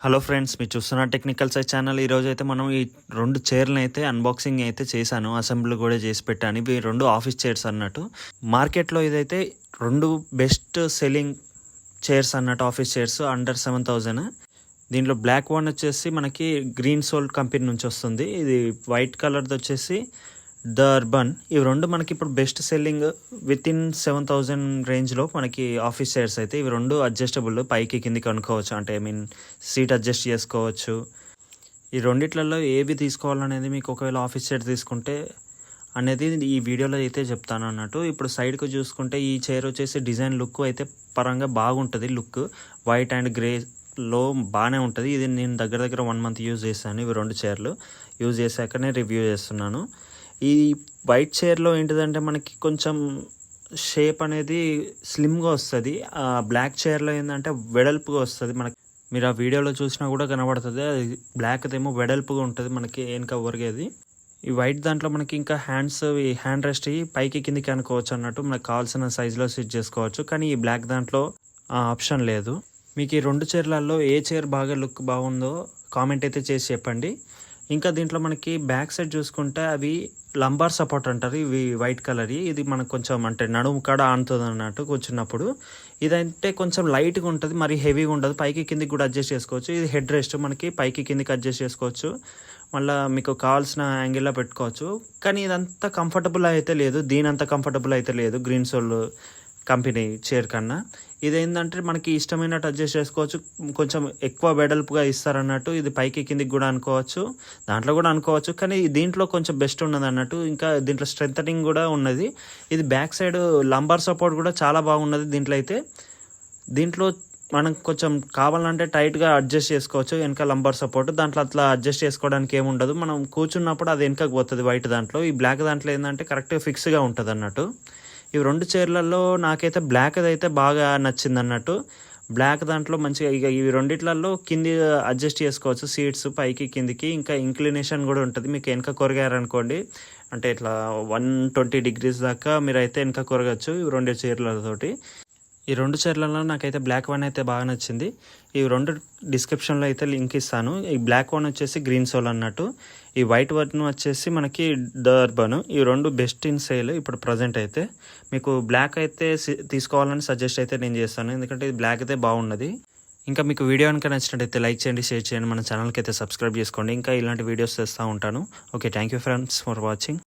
Hello friends, మీరు చూస్తున్న technical size channel. ఈరోజు అయితే మనం ఈ 2 చైర్లను అయితే అన్బాక్సింగ్ అయితే చేశాను, అసెంబ్లీ కూడా చేసి పెట్టాను. ఇవి 2 ఆఫీస్ చైర్స్ అన్నట్టు. మార్కెట్లో ఇదైతే 2 బెస్ట్ సెల్లింగ్ చైర్స్ అన్నట్టు, ఆఫీస్ చైర్స్ అండర్ 7,000. దీంట్లో బ్లాక్ వన్ వచ్చేసి మనకి గ్రీన్ సోల్ కంపెనీ నుంచి వస్తుంది. ఇది వైట్ కలర్ది వచ్చేసి ద అర్బన్. ఇవి 2 మనకి ఇప్పుడు బెస్ట్ సెల్లింగ్ విత్ ఇన్ 7,000 రేంజ్లో మనకి ఆఫీస్ చైర్స్ అయితే. ఇవి 2 అడ్జస్టబుల్, పైకి కిందికి అనుకోవచ్చు, అంటే సీట్ అడ్జస్ట్ చేసుకోవచ్చు. ఈ రెండిట్లలో ఏవి తీసుకోవాలనేది మీకు ఒకవేళ ఆఫీస్ చైర్ తీసుకుంటే అనేది ఈ వీడియోలో అయితే చెప్తాను అన్నట్టు. ఇప్పుడు సైడ్కు చూసుకుంటే ఈ చైర్ వచ్చేసి డిజైన్ లుక్ అయితే పరంగా బాగుంటుంది. లుక్ వైట్ అండ్ గ్రేలో బాగానే ఉంటుంది. ఇది నేను దగ్గర 1 మంత్ యూజ్ చేశాను. ఇవి 2 చైర్లు యూజ్ చేశాకనే రివ్యూ చేస్తున్నాను. ఈ వైట్ చైర్లో ఏంటిదంటే మనకి కొంచెం షేప్ అనేది స్లిమ్గా వస్తుంది. బ్లాక్ చైర్లో ఏంటంటే వెడల్పుగా వస్తుంది. మనకి మీరు ఆ వీడియోలో చూసినా కూడా కనబడుతుంది. అది బ్లాక్ ఏమో వెడల్పుగా ఉంటుంది మనకి వెనక ఒరిగేది. ఈ వైట్ దాంట్లో మనకి ఇంకా ఈ హ్యాండ్ రెస్ట్ పైకి కిందికి అనుకోవచ్చు అన్నట్టు, మనకు కావాల్సిన సైజులో సెట్ చేసుకోవచ్చు. కానీ ఈ బ్లాక్ దాంట్లో ఆ ఆప్షన్ లేదు. మీకు ఈ 2 చైర్లలో ఏ చైర్ బాగా లుక్ బాగుందో కామెంట్ అయితే చేసి చెప్పండి. ఇంకా దీంట్లో మనకి బ్యాక్ సైడ్ చూసుకుంటే అవి లంబార్ సపోర్ట్ అంటారు. ఇవి వైట్ కలర్. ఇది మనకు కొంచెం అంటే నడుము కాడ ఆనుతుంది అన్నట్టు కూర్చున్నప్పుడు. ఇదంటే కొంచెం లైట్గా ఉంటుంది, మరి హెవీగా ఉండదు. పైకి కిందికి కూడా అడ్జస్ట్ చేసుకోవచ్చు. ఇది హెడ్ రెస్ట్, మనకి పైకి కిందికి అడ్జస్ట్ చేసుకోవచ్చు. మళ్ళీ మీకు కావాల్సిన యాంగిల్లో పెట్టుకోవచ్చు. కానీ ఇదంతా కంఫర్టబుల్ అయితే లేదు, దీనంత కంఫర్టబుల్ అయితే లేదు గ్రీన్ సోల్ కంపెనీ చైర్ కన్నా. ఇదేంటంటే మనకి ఇష్టమైనట్టు అడ్జస్ట్ చేసుకోవచ్చు. కొంచెం ఎక్కువ వెడల్పుగా ఇస్తారన్నట్టు. ఇది పైకి కిందికి కూడా అనుకోవచ్చు, దాంట్లో కూడా అనుకోవచ్చు. కానీ దీంట్లో కొంచెం బెస్ట్ ఉన్నది అన్నట్టు. ఇంకా దీంట్లో స్ట్రెంథనింగ్ కూడా ఉన్నది. ఇది బ్యాక్ సైడ్ లంబార్ సపోర్ట్ కూడా చాలా బాగున్నది దీంట్లో అయితే. దీంట్లో మనం కొంచెం కావాలంటే టైట్గా అడ్జస్ట్ చేసుకోవచ్చు వెనక లంబార్ సపోర్ట్. దాంట్లో అట్లా అడ్జస్ట్ చేసుకోవడానికి ఏముండదు. మనం కూర్చున్నప్పుడు అది వెనకకు పోతుంది వైట్ దాంట్లో. ఈ బ్లాక్ దాంట్లో ఏంటంటే కరెక్ట్గా ఫిక్స్గా ఉంటుంది అన్నట్టు. ఇవి 2 చైర్లలో నాకైతే బ్లాక్ అయితే బాగా నచ్చింది అన్నట్టు. బ్లాక్ దాంట్లో మంచిగా ఇక ఇవి రెండిట్లలో కింది అడ్జస్ట్ చేసుకోవచ్చు సీట్స్ పైకి కిందికి. ఇంకా ఇంక్లినేషన్ కూడా ఉంటుంది. మీకు వెనక కొరిగారనుకోండి, అంటే ఇట్లా 120 డిగ్రీస్ దాకా మీరు అయితే వెనక కొరగచ్చు ఈ 2 చైర్లతోటి. ఈ 2 చైర్లలో నాకైతే బ్లాక్ వన్ అయితే బాగా నచ్చింది. ఈ 2 డిస్క్రిప్షన్లో అయితే లింక్ ఇస్తాను. ఈ బ్లాక్ వన్ వచ్చేసి గ్రీన్ సోల్ అన్నట్టు, ఈ వైట్ వన్ వచ్చేసి మనకి ద అర్బన్. ఈ 2 బెస్ట్ ఇన్ సేల్ ఇప్పుడు ప్రజెంట్ అయితే. మీకు బ్లాక్ అయితే తీసుకోవాలని సజెస్ట్ అయితే నేను చేస్తాను, ఎందుకంటే ఇది బ్లాక్ అయితే బాగున్నది. ఇంకా మీకు వీడియో కనుక నచ్చినట్టయితే లైక్ చేయండి, షేర్ చేయండి, మన ఛానల్కి అయితే సబ్స్క్రైబ్ చేసుకోండి. ఇంకా ఇలాంటి వీడియోస్ చేస్తూ ఉంటాను. Okay, thank you friends for watching.